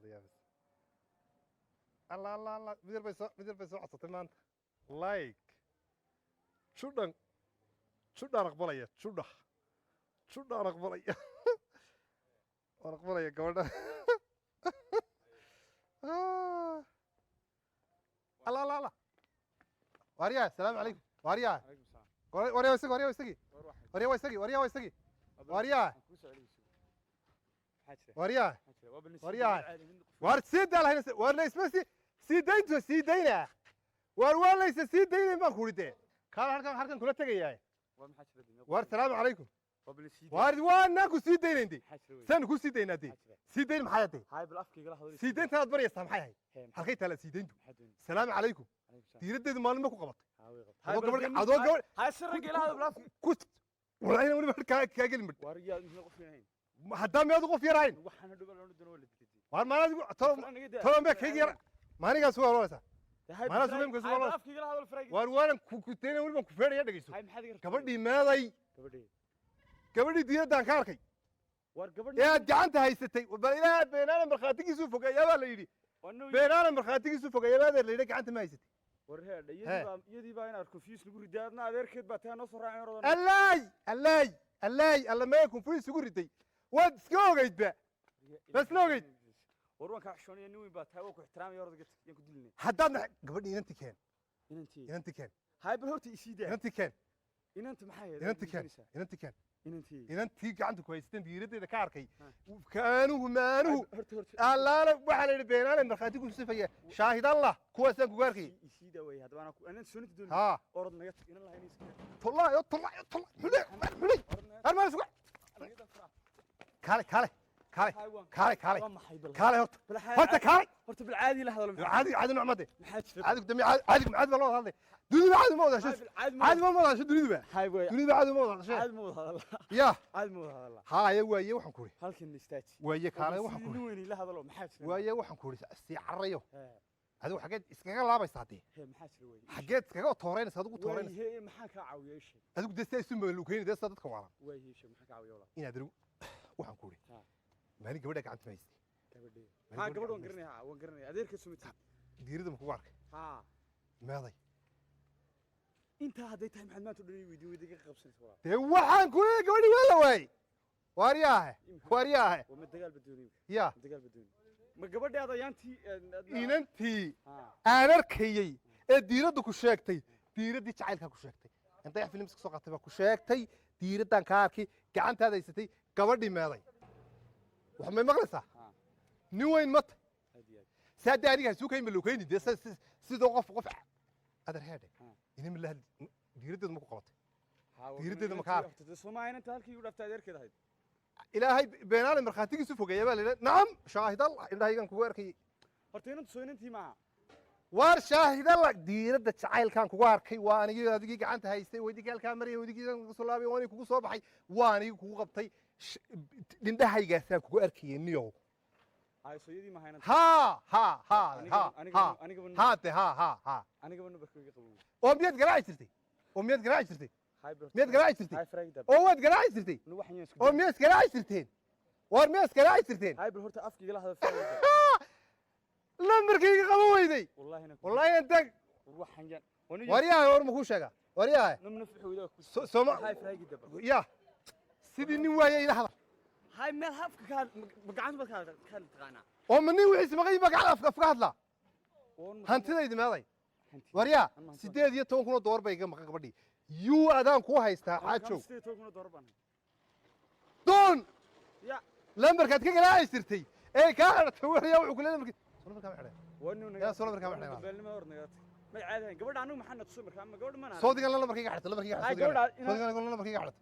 الله الله الله مدير بيسو عصت مان لايك شو دان أقبلية شو دان أقبلية أقبلية كمان الله الله الله واريا السلام عليكم واريا واريا وارسيد الله هنا وارنا اسمه سيدينا وارنا ليس سيدينا ما خورته كان هركن كله تجيه وار السلام عليكم وانا كسيدينا انتي سن كسيدينا انتي سيدين محياتي هاي بالافكي قال سيدين ثلاث بري سامحي هاي ثلاث سيدين السلام عليكم تيرد ما لما كقبط هاي سر قال هذا بالافكي كنت والله انا كاجل مد واريا نقفين هدام يا قف يراين waxaan dhibal oo dhan wala digtay war maana toban be kayga maaniga soo warwasa maana soo meemka soo warwasa afkiga la hadal farayg war waanan ku teena wali baan ku feedaya dhageyso hay maxaad gartay gabadhii meeday gabadhii diyadan ka arkay war gabadh ee gacanta haysatay bal ilaa beenana marxaatigiisu fogeeyaa baa la yiri beenana marxaatigiisu fogeeyaa baa la yiri gacanta ma haysatay war heedha yadii baa inaad confuse lagu ridaadna adeerkeed baa taa noo soo raacay rodan allaay alla ma confuse lagu riday واد سكوغيت بقى بس لوغيت وروان كحشونيه نوي با تاو ku ixtiraam yorda yan ku dilnay hadana gabadhi inanti keen hay bal horta isiida inanti maxay inanti gacanta ku haysteen diiradeeda ka arkay kaanuhu maanuhu allaala waxa la yiri beenaale marxaati ku sifaya shaahid allah kuwaasan ku gaarkay isiida way hadana anan sunta doon ha orod naga tag in allah inay iska طلع arma isku كالي horta بالعادي لا هذا عادي نوع ماده عادي قدامي عادي والله هذا دنيا عادي ما وضع شيء عادي ما وضع شيء دنيا عادي ما وضع شيء عادي ما وضع يا عادي ما وضع الله هاي ويا waxaan ku halkan istaaj waya kaalay waxaan ku weyn ila hadalo maxaa jira waya waxaan ku si carayo adigu xageed iskaga laabaysaa hadii maxaa jira way xageed iskaga tooreynaysaa adigu tooreynaysaa maxaa ka caawiyo isha adigu dadka isu maluukeyn dadka waalan way isha maxaa ka caawiyo in adigu waxaan ku maani gabadha gacanta ma haystay ha gabadh waan garanay adeerka sumita diirada ma kugu arkay ha meeday inta haday tahay maxaad maanta dhani weydiin ka qabsanaysaa walaal de waxaan ku gabadhi wala way waariyaahe wama dagaal badooni ya dagaal badooni ma gabadhaada yaantii inantii aan arkayay ee diirada ku sheegtay diiradii jacaylka ku sheegtay inta filimska soo qatay ba ku sheegtay diiradan ka arkay gacantaada haysatay gabadhii meeday wax ma maqlaysaa nin weyn mata saada aniga suu kay maluukeyn de sidoo qof adar heede inama la diiradeedu ma ku qabatay diiradeedu ma ka arkay Soomaaliya inta halkii u dhaftay adeerkeed ahayd ilaahay beenaale marxaatigiisu fogeeyaa baa leeyahay nacam shaahid allah indhahaygan kugu arkay horta inantu soo inantii maaha war shaahid allah diirada jacaylkan kugu arkay waa anigii adigii gacanta haystay weydii galka mariyay weydii kugu soo laabay waan kugu soo baxay waa anigii kugu qabtay indhahaygaasaan kugu arkay niyow ay sooyadii ma hayna aniga banu barkooga qabow oo miyad garaaci jirtay oo waad garaaci jirtay oo miyad garaaci jirteen war miyad garaaci jirteen hay bal horta afkiga la hadal lambarkayga qabo weyday wallahi intag waxan yan wariyaha war ma ku sheega wariyaha namna fuxuuda soma hay faraygi dab ya sidii nin waayay ila hadal hay meel hafka ka gacan bad ka taqaana oo mani wixii maqay magac afka hadla hantidayda meeday wariya 18 door bay iga maqan gabadhii yuu adaan ku haystaa xaajow 18 door baan doon ya lambarkaad ka garaaci jirtay ee ka hartay wariya wuxuu ku leeyahay markaa ma xidhay wanu naga yaa soo markaa ma xidhay beelnimo hornaga ma caadayn gabadha anigu maxaan tusay markaa ma gabadh mana soo digan lambarkayga xidhay soo digan lambarkayga xidhay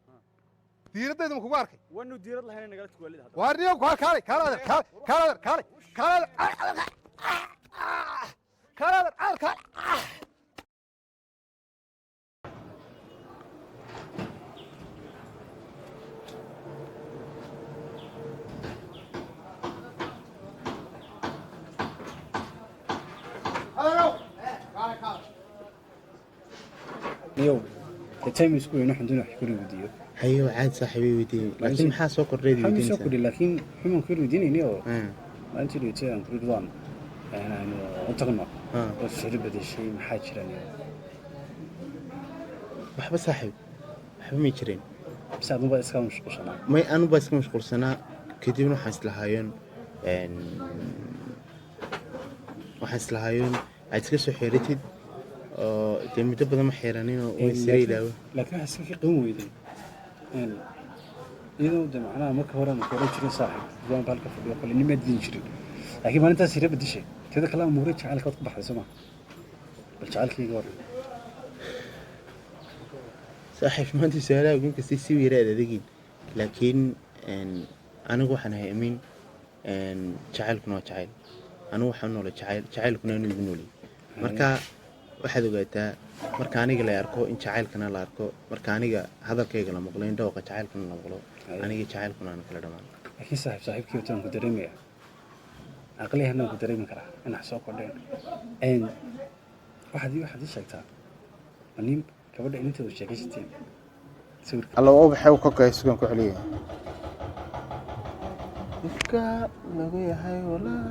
diiradayda ma kugu arkay wanu diirad lahayn naga tuwaalid hada waarniyo kaalay يو التايم يسكون نحن دون حكوري وديو ايوه عاد صاحبي ودي لكن ما سو قريدي ودي لكن حمو كل وديني نيو maalintii dhigtay aan ridwaan aynu u tagno ها oo soo bedeshay maxaa jiran waxba saaxiib waxba ma jireen bas aad uba iska mashquulsanaa may anu baa iska mashquulsanaa kadibna waxaan islahaayeen aad iska soo xeeratid oo dee muddo badan ma xeeranin oo way sira ilaawo laakiin waxaa iska qiimo weyday iyadoo de macnaha marka hore aan kooran jirin saaxiib ridwaan baa halka fadhiyo kale nimaad diin jirin laakiin maalintaas sira bedeshay teeda kale amuure jacaylka waad ku baxday soo ma bal jacaylkayga hore saaxiib maanta su-aalaha ugu kastay si weeraad adegiin laakiin anigu waxaan ahay amiin jacaylkuna waa jacayl anigu waxaan noolay jacaylkuna inuu igu noolay marka waxaad ogaataa marka aniga la arko in jacaylkana la arko marka aniga hadalkayga la maqlo in dhawqa jacaylkuna la maqlo aniga jacaylkuna aan kala dhamaan laakiin saaxiibkii wataan ku dareemaya aqliyahana ku dareemi karaa inax soo kordheen waxaad ii sheegtaa nin gabadha inanteedu sheekaysateen sawirka alla oo waxay ka go'ay sugan ku xiliyo ifka lagu yahay walaa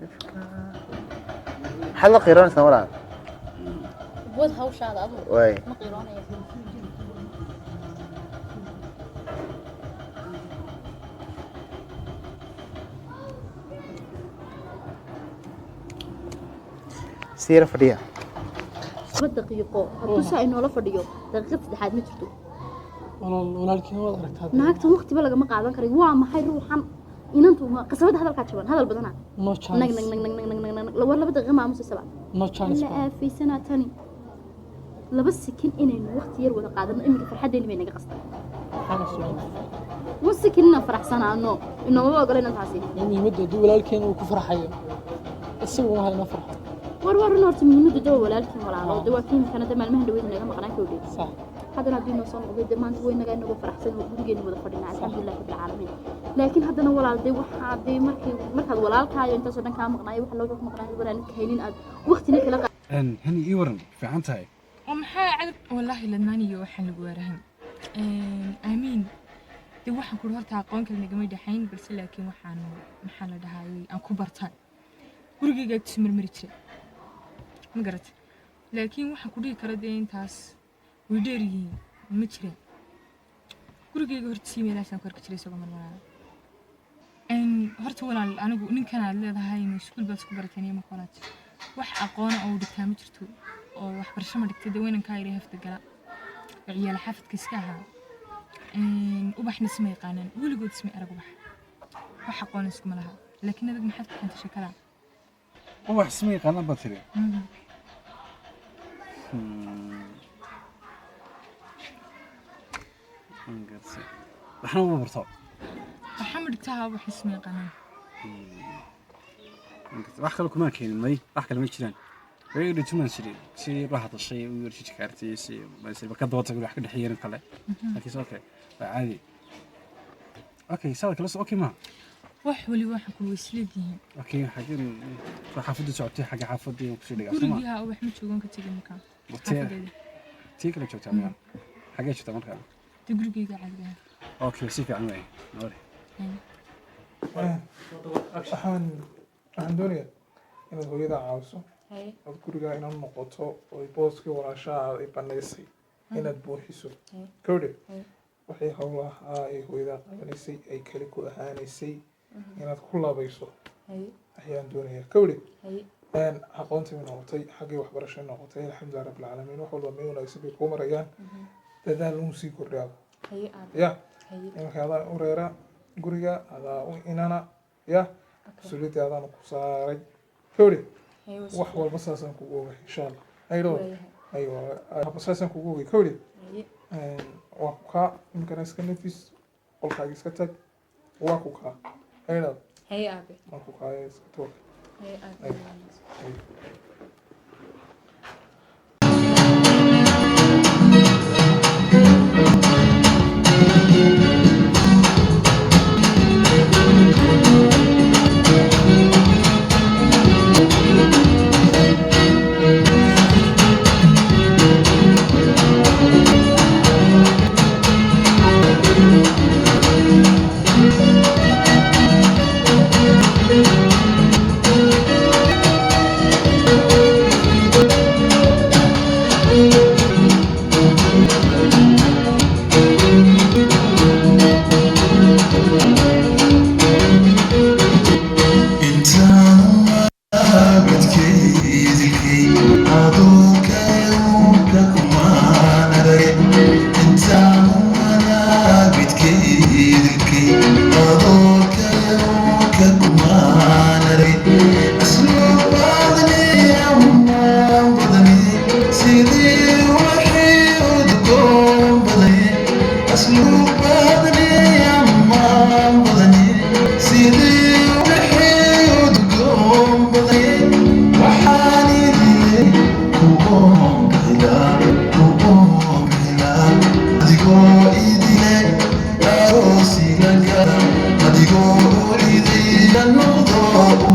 ifka حلق قيران سنوران بود هوش هذا أبو واي ما قيرانة يا سيرة فدية بس دقيقة هتوسع إنه لا فديو دقيقة سدحات ما جرتو walaalkii waad aragtaa naagta waqti ba lagama qaadan karay waa maxay ruuxan inantu ma qasabada hadalka jaban hadal badana no nag chance nag nag nag nag nag la war laba daqiiqo ma amusa sabab no chance la aafeysana tani laba sikin inaynu waqti yar wada qaadano imika farxadeena bay naga qastaa wasikinna faraxsanaano inoo ma ogolayna taasi muhiimadda duu walaalkeen uu ku farxayo isagu ma hayna farxo war horta muhiimadda doo walaalkeen walaalo dawaa kiimkana maalmahan dhaweyd naga maqnaan ka dhig sax هذا نبي نوصل وبيد ما أنت وين نجا فرحسن وبيجي ولا فرحنا الحمد لله رب العالمين لكن هذا أنا ولا دي واحد دي مركز ولا الكاي أنت صدق كام مقنعي وحلا وجهك مقنعي ولا نكهينين وقت نكلا هني إيه ورن في عنتها ومحا عرب والله لناني يوحن لجوارهم آمين دي واحد كل هرتا قون كل نجمي دحين بس لكن واحد محل ده هاي أنا كبرتان ورجع جت تسمر مريتشي ما قرت لكن واحد كل كردين تاس وديري متري gurigeyga hortiisii meelaasaan ku arki jiray isagoo marmaraada horta walaal anigu ninkan leedahay iskuul baad isku barateen iyo makolaad wax aqoon oo dhigtaa ma jirto oo waxbarasho ma dhigtay daweenankaa yiri hafta gala ciyaal xafadka iska ahaa ubaxna isma yaqaanaan weligood isma arag wax aqoon iskuma laha laakiin adag maxaad ku keentay shakada ubax isma yaqaanaan baad tiri waxna uma barto maxamed dhigtaa wax isma yaqaanaan wax kale kuma keenin may wax kale ma jiraan way dhituman si raha tashay u yarshi kaartay si bas ka doonta wax ka dhaxiyeen kale laakiin soo kale caadi okay sawa kale soo okay ma wax wali wax ku weysleediin okay xagin xaafadda socotay xaga xaafadda ku soo dhigaa guriga wax ma joogan ka tagay markaa tii kale joogtaa ma xagee joogtaa markaa gurigeyga caadiga okay si fiican way waxaan doonayaa inaad hooyada caawiso ood gurigaa inaad noqoto oo booskii walaashaha ay banaysay inaad buuxiso kowdhe waxay howlaha ay hooyadaa qabanaysay ay kale ku ahaanaysay inaad ku labayso ayaan doonayaa kowdhe aqoontii noqotay xaggii waxbarashay noqotay alxamdulilah rabbilcaalamiin wax walba meel wanaagsan bay kuu marayaan dadaal uu sii kordhaado ya imanka adaan u reera guriga adaa u inana ya mas-uuliyadda adaan ku saaray kowdhe wax walba saasaan kugu ogay insha allah aydo aywa saasaan kugu ogay kowdhe waa ku kaa iminkana iska nafis qolkaaga iska tag waa ku kaa aydo waa ku kaa iska toog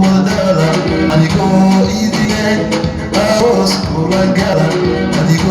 wadada adigoo iidigeen aroos kula galan adigoo